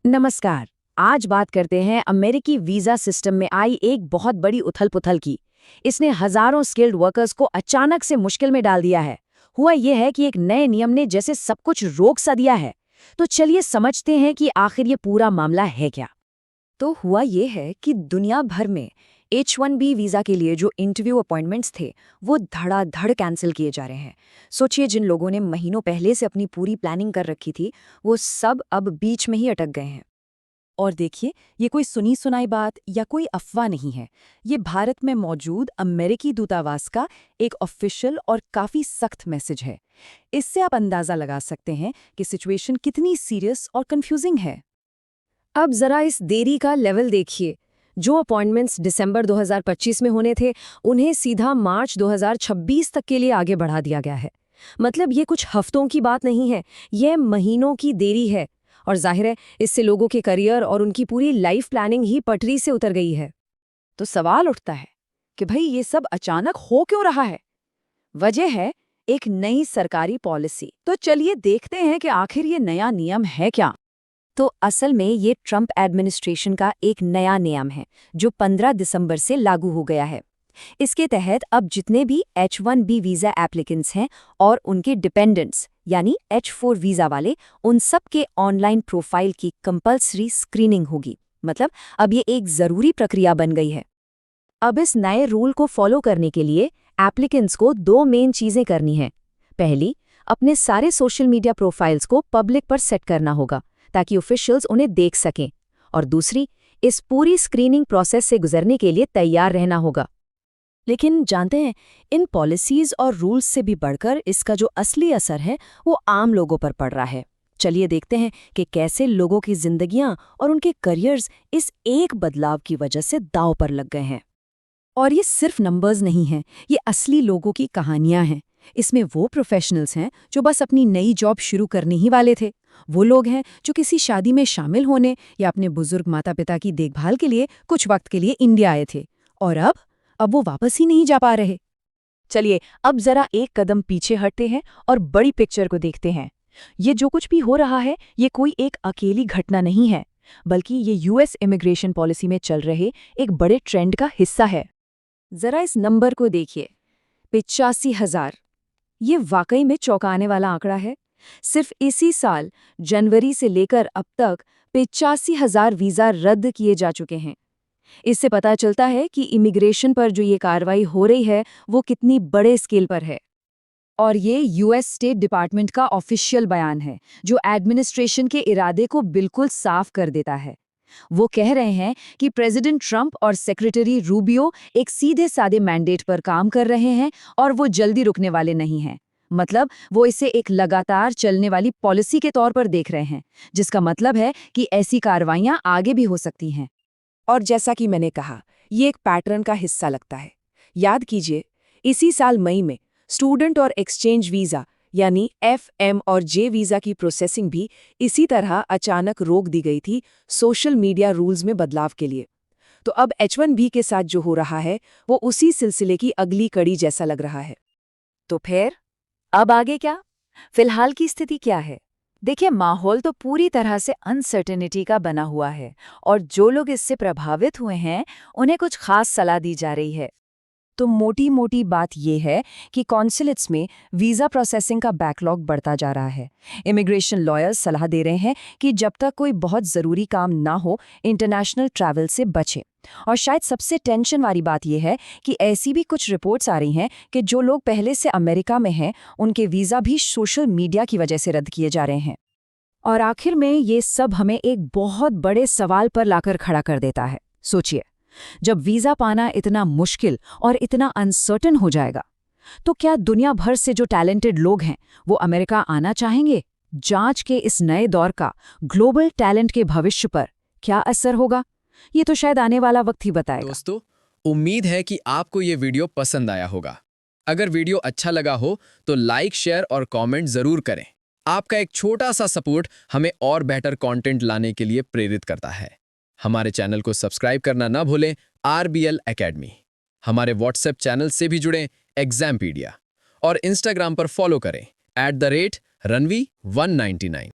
नमस्कार। आज बात करते हैं अमेरिकी वीजा सिस्टम में आई एक बहुत बड़ी उथल-पुथल की। इसने हजारों स्किल्ड वर्कर्स को अचानक से मुश्किल में डाल दिया है। हुआ यह है कि एक नए नियम ने जैसे सब कुछ रोक सा दिया है। तो चलिए समझते हैं कि आखिर ये पूरा मामला है क्या। तो हुआ ये है कि दुनिया भर में H1B वीज़ा के लिए जो इंटरव्यू अपॉइंटमेंट्स थे वो धड़ाधड़ कैंसिल किए जा रहे हैं। सोचिए, जिन लोगों ने महीनों पहले से अपनी पूरी प्लानिंग कर रखी थी वो सब अब बीच में ही अटक गए हैं। और देखिए, ये कोई सुनी सुनाई बात या कोई अफवाह नहीं है। ये भारत में मौजूद अमेरिकी दूतावास का एक ऑफिशियल और काफ़ी सख्त मैसेज है। इससे आप अंदाज़ा लगा सकते हैं कि सिचुएशन कितनी सीरियस और कंफ्यूजिंग है। अब जरा इस देरी का लेवल देखिए। जो अपॉइंटमेंट्स दिसंबर 2025 में होने थे उन्हें सीधा मार्च 2026 तक के लिए आगे बढ़ा दिया गया है। मतलब ये कुछ हफ्तों की बात नहीं है, ये महीनों की देरी है। और जाहिर है, इससे लोगों के करियर और उनकी पूरी लाइफ प्लानिंग ही पटरी से उतर गई है। तो सवाल उठता है कि भाई ये सब अचानक हो क्यों रहा है। वजह है एक नई सरकारी पॉलिसी। तो चलिए देखते हैं कि आखिर ये नया नियम है क्या। तो असल में ये ट्रंप एडमिनिस्ट्रेशन का एक नया नियम है जो 15 दिसंबर से लागू हो गया है। इसके तहत अब जितने भी H1B वीज़ा एप्लीकेंट्स हैं और उनके डिपेंडेंट्स यानी H4 वीज़ा वाले, उन सब के ऑनलाइन प्रोफाइल की कंपल्सरी स्क्रीनिंग होगी। मतलब अब ये एक ज़रूरी प्रक्रिया बन गई है। अब इस नए रूल को फॉलो करने के लिए एप्लीकेंट्स को दो मेन चीज़ें करनी हैं। पहली, अपने सारे सोशल मीडिया प्रोफाइल्स को पब्लिक पर सेट करना होगा ताकि ऑफिशियल्स उन्हें देख सकें। और दूसरी, इस पूरी स्क्रीनिंग प्रोसेस से गुजरने के लिए तैयार रहना होगा। लेकिन जानते हैं, इन पॉलिसीज और रूल्स से भी बढ़कर इसका जो असली असर है वो आम लोगों पर पड़ रहा है। चलिए देखते हैं कि कैसे लोगों की जिंदगियां और उनके करियर्स इस एक बदलाव की वजह से दांव पर लग गए हैं। और ये सिर्फ नंबर्स नहीं हैं, ये असली लोगों की कहानियां हैं। इसमें वो प्रोफेशनल्स हैं जो बस अपनी नई जॉब शुरू करने ही वाले थे। वो लोग हैं जो किसी शादी में शामिल होने या अपने बुजुर्ग माता पिता की देखभाल के लिए कुछ वक्त के लिए इंडिया आए थे और अब वो वापस ही नहीं जा पा रहे। चलिए अब जरा एक कदम पीछे हटते हैं और बड़ी पिक्चर को देखते हैं। ये जो कुछ भी हो रहा है ये कोई एक अकेली घटना नहीं है, बल्कि ये यूएस इमिग्रेशन पॉलिसी में चल रहे एक बड़े ट्रेंड का हिस्सा है। जरा इस नंबर को देखिए, 85,000। ये वाकई में चौंकाने वाला आंकड़ा है। सिर्फ इसी साल जनवरी से लेकर अब तक 85,000 वीज़ा रद्द किए जा चुके हैं। इससे पता चलता है कि इमिग्रेशन पर जो ये कार्रवाई हो रही है वो कितनी बड़े स्केल पर है। और ये यूएस स्टेट डिपार्टमेंट का ऑफिशियल बयान है जो एडमिनिस्ट्रेशन के इरादे को बिल्कुल साफ कर देता है। वो कह रहे हैं कि प्रेसिडेंट ट्रंप और सेक्रेटरी रूबियो एक सीधे साधे मैंडेट पर काम कर रहे हैं और वो जल्दी रुकने वाले नहीं हैं। मतलब वो इसे एक लगातार चलने वाली पॉलिसी के तौर पर देख रहे हैं, जिसका मतलब है कि ऐसी कार्रवाइयां आगे भी हो सकती हैं। और जैसा कि मैंने कहा, ये एक पैटर्न का हिस्सा लगता है। याद कीजिए, इसी साल मई में स्टूडेंट और एक्सचेंज वीज़ा यानी FM और J वीज़ा की प्रोसेसिंग भी इसी तरह अचानक रोक दी गई थी सोशल मीडिया रूल्स में बदलाव के लिए। तो अब H1B के साथ जो हो रहा है वो उसी सिलसिले की अगली कड़ी जैसा लग रहा है। तो फिर अब आगे क्या? फिलहाल की स्थिति क्या है? देखिए, माहौल तो पूरी तरह से अनसर्टेनिटी का बना हुआ है और जो लोग इससे प्रभावित हुए हैं उन्हें कुछ खास सलाह दी जा रही है। तो मोटी मोटी बात यह है कि कॉन्सुलेट्स में वीज़ा प्रोसेसिंग का बैकलॉग बढ़ता जा रहा है। इमिग्रेशन लॉयर्स सलाह दे रहे हैं कि जब तक कोई बहुत ज़रूरी काम ना हो, इंटरनेशनल ट्रैवल से बचें। और शायद सबसे टेंशन वाली बात यह है कि ऐसी भी कुछ रिपोर्ट्स आ रही हैं कि जो लोग पहले से अमेरिका में हैं उनके वीज़ा भी सोशल मीडिया की वजह से रद्द किए जा रहे हैं। और आखिर में ये सब हमें एक बहुत बड़े सवाल पर लाकर खड़ा कर देता है। सोचिए, जब वीज़ा पाना इतना मुश्किल और इतना अनसर्टेन हो जाएगा, तो क्या दुनिया भर से जो टैलेंटेड लोग हैं वो अमेरिका आना चाहेंगे? जांच के इस नए दौर का ग्लोबल टैलेंट के भविष्य पर क्या असर होगा, ये तो शायद आने वाला वक्त ही बताएगा। दोस्तों, उम्मीद है कि आपको ये वीडियो पसंद आया होगा। अगर वीडियो अच्छा लगा हो तो लाइक, शेयर और कमेंट जरूर करें। आपका एक छोटा सा सपोर्ट हमें और बेहतर कंटेंट लाने के लिए प्रेरित करता है। हमारे चैनल को सब्सक्राइब करना ना भूलें। RBL academy. हमारे व्हाट्सएप चैनल से भी जुड़ें, एग्जामपीडिया। और इंस्टाग्राम पर फॉलो करें @ranvi199।